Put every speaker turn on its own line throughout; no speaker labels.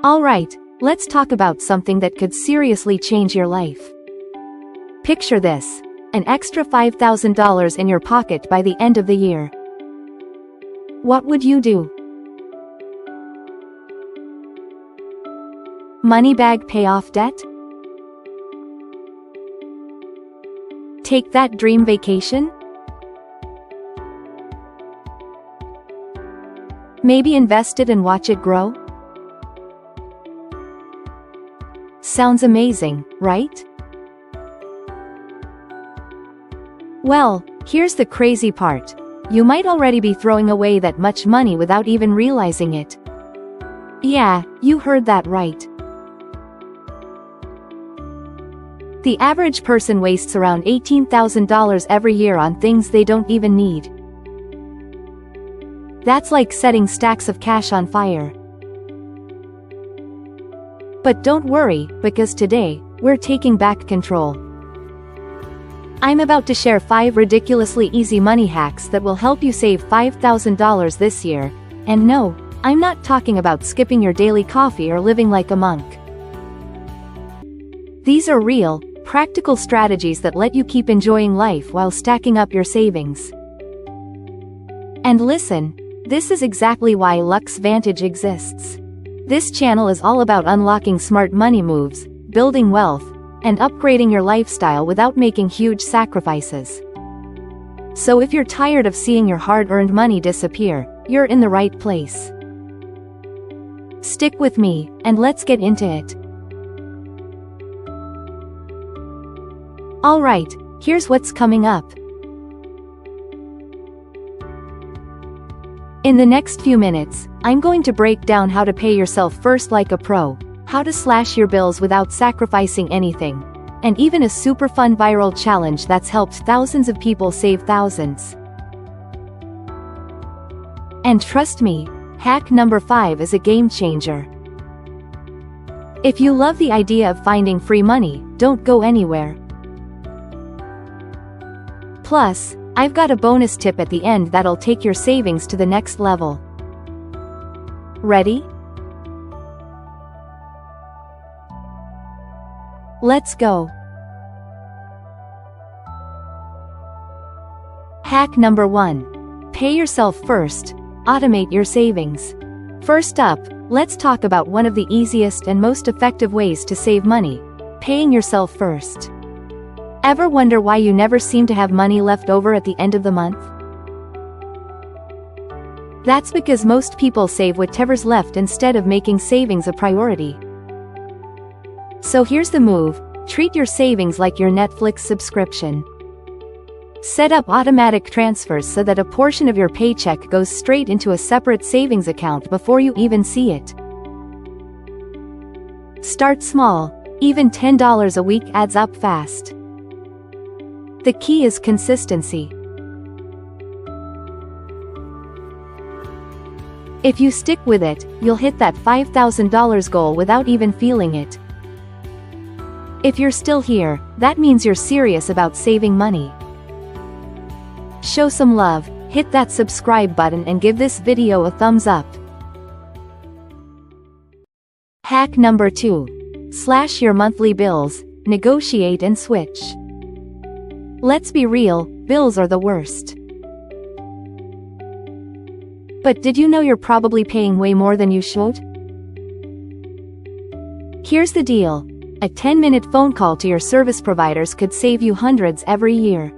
Alright, let's talk about something that could seriously change your life. Picture this: an extra $5,000 in your pocket by the end of the year. What would you do? Money bag pay off debt? Take that dream vacation? Maybe invest it and watch it grow? Sounds amazing, right? Well, here's the crazy part. You might already be throwing away that much money without even realizing it. Yeah, you heard that right. The average person wastes around $18,000 every year on things they don't even need. That's like setting stacks of cash on fire. But don't worry, because today, we're taking back control. I'm about to share 5 ridiculously easy money hacks that will help you save $5,000 this year. And no, I'm not talking about skipping your daily coffee or living like a monk. These are real, practical strategies that let you keep enjoying life while stacking up your savings. And listen, this is exactly why LuxVantage exists. This channel is all about unlocking smart money moves, building wealth, and upgrading your lifestyle without making huge sacrifices. So if you're tired of seeing your hard-earned money disappear, you're in the right place. Stick with me, and let's get into it. Alright, here's what's coming up. In the next few minutes, I'm going to break down how to pay yourself first like a pro, how to slash your bills without sacrificing anything, and even a super fun viral challenge that's helped thousands of people save thousands. And trust me, hack number 5 is a game changer. If you love the idea of finding free money, don't go anywhere. Plus, I've got a bonus tip at the end that'll take your savings to the next level. Ready? Let's go. Hack number 1. Pay yourself first. Automate your savings. First up, let's talk about one of the easiest and most effective ways to save money: paying yourself first. Ever wonder why you never seem to have money left over at the end of the month? That's because most people save whatever's left instead of making savings a priority. So here's the move: treat your savings like your Netflix subscription. Set up automatic transfers so that a portion of your paycheck goes straight into a separate savings account before you even see it. Start small. Even $10 a week adds up fast. The key is consistency. If you stick with it, you'll hit that $5,000 goal without even feeling it. If you're still here, that means you're serious about saving money. Show some love, hit that subscribe button and give this video a thumbs up. Hack number 2. Slash your monthly bills, negotiate and switch. Let's be real, bills are the worst. But did you know you're probably paying way more than you should? Here's the deal: a 10-minute phone call to your service providers could save you hundreds every year.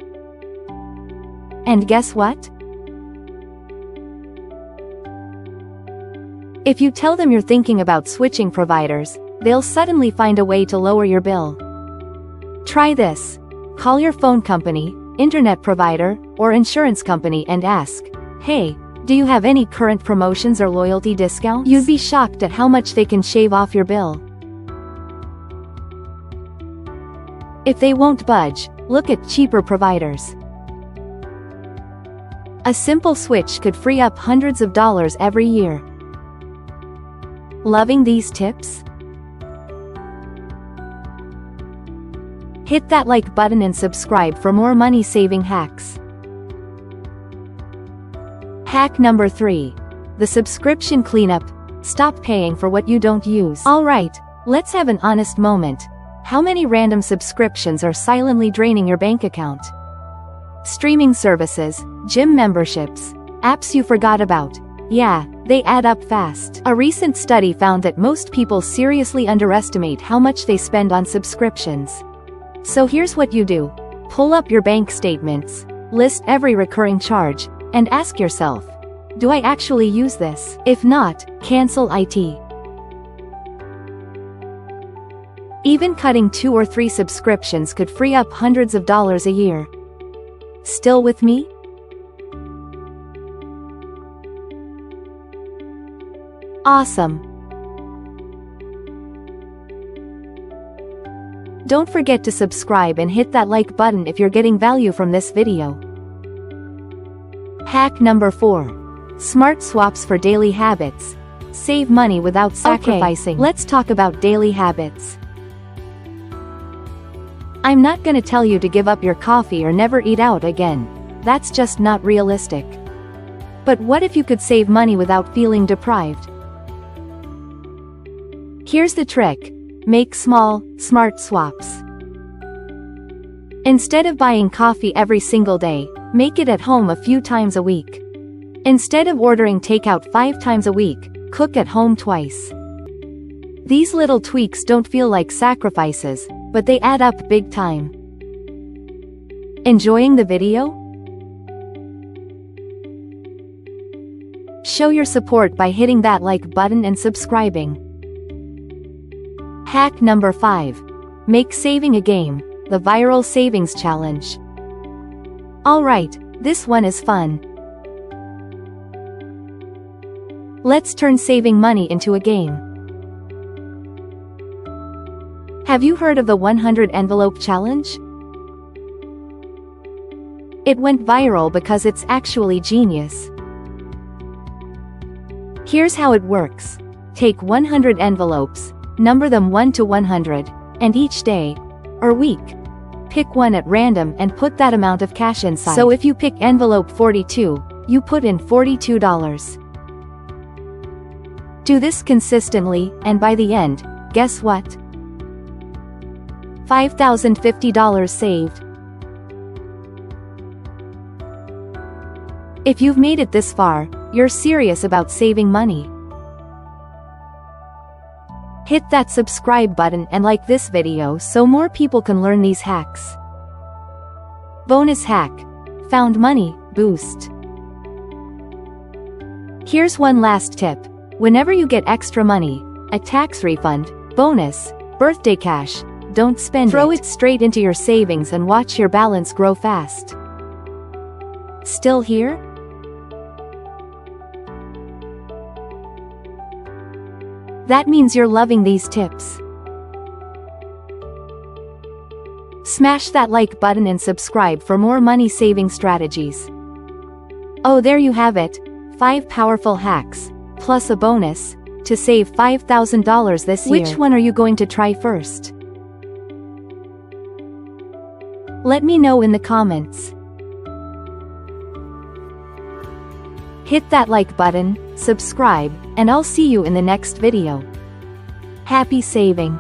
And guess what? If you tell them you're thinking about switching providers, they'll suddenly find a way to lower your bill. Try this. Call your phone company, internet provider, or insurance company and ask, "Hey, do you have any current promotions or loyalty discounts?" You'd be shocked at how much they can shave off your bill. If they won't budge, look at cheaper providers. A simple switch could free up hundreds of dollars every year. Loving these tips? Hit that like button and subscribe for more money-saving hacks. Hack number 3. The subscription cleanup. Stop paying for what you don't use. Alright, let's have an honest moment. How many random subscriptions are silently draining your bank account? Streaming services, gym memberships, apps you forgot about. Yeah, they add up fast. A recent study found that most people seriously underestimate how much they spend on subscriptions. So here's what you do. Pull up your bank statements, list every recurring charge, and ask yourself, do I actually use this? If not, cancel it. Even cutting 2 or 3 subscriptions could free up hundreds of dollars a year. Still with me? Awesome. Don't forget to subscribe and hit that like button if you're getting value from this video. Hack number 4. Smart swaps for daily habits. Save money without sacrificing. Okay, let's talk about daily habits. I'm not gonna tell you to give up your coffee or never eat out again. That's just not realistic. But what if you could save money without feeling deprived? Here's the trick. Make small, smart swaps. Instead of buying coffee every single day, make it at home a few times a week. Instead of ordering takeout 5 times a week, cook at home twice. These little tweaks don't feel like sacrifices, but they add up big time. Enjoying the video? Show your support by hitting that like button and subscribing. Hack number 5. Make saving a game. The viral savings challenge. Alright, this one is fun. Let's turn saving money into a game. Have you heard of the 100 envelope challenge? It went viral because it's actually genius. Here's how it works. Take 100 envelopes, number them 1 to 100, and each day, or week, pick one at random and put that amount of cash inside. So if you pick envelope 42, you put in $42. Do this consistently, and by the end, guess what? $5,050 saved. If you've made it this far, you're serious about saving money. Hit that subscribe button and like this video so more people can learn these hacks. Bonus hack. Found money boost. Here's one last tip. Whenever you get extra money, a tax refund, bonus, birthday cash, don't spend it. Throw it straight into your savings and watch your balance grow fast. Still here? That means you're loving these tips. Smash that like button and subscribe for more money-saving strategies. Oh, there you have it. 5 powerful hacks, plus a bonus, to save $5,000 this year. Which one are you going to try first? Let me know in the comments. Hit that like button, subscribe, and I'll see you in the next video. Happy saving!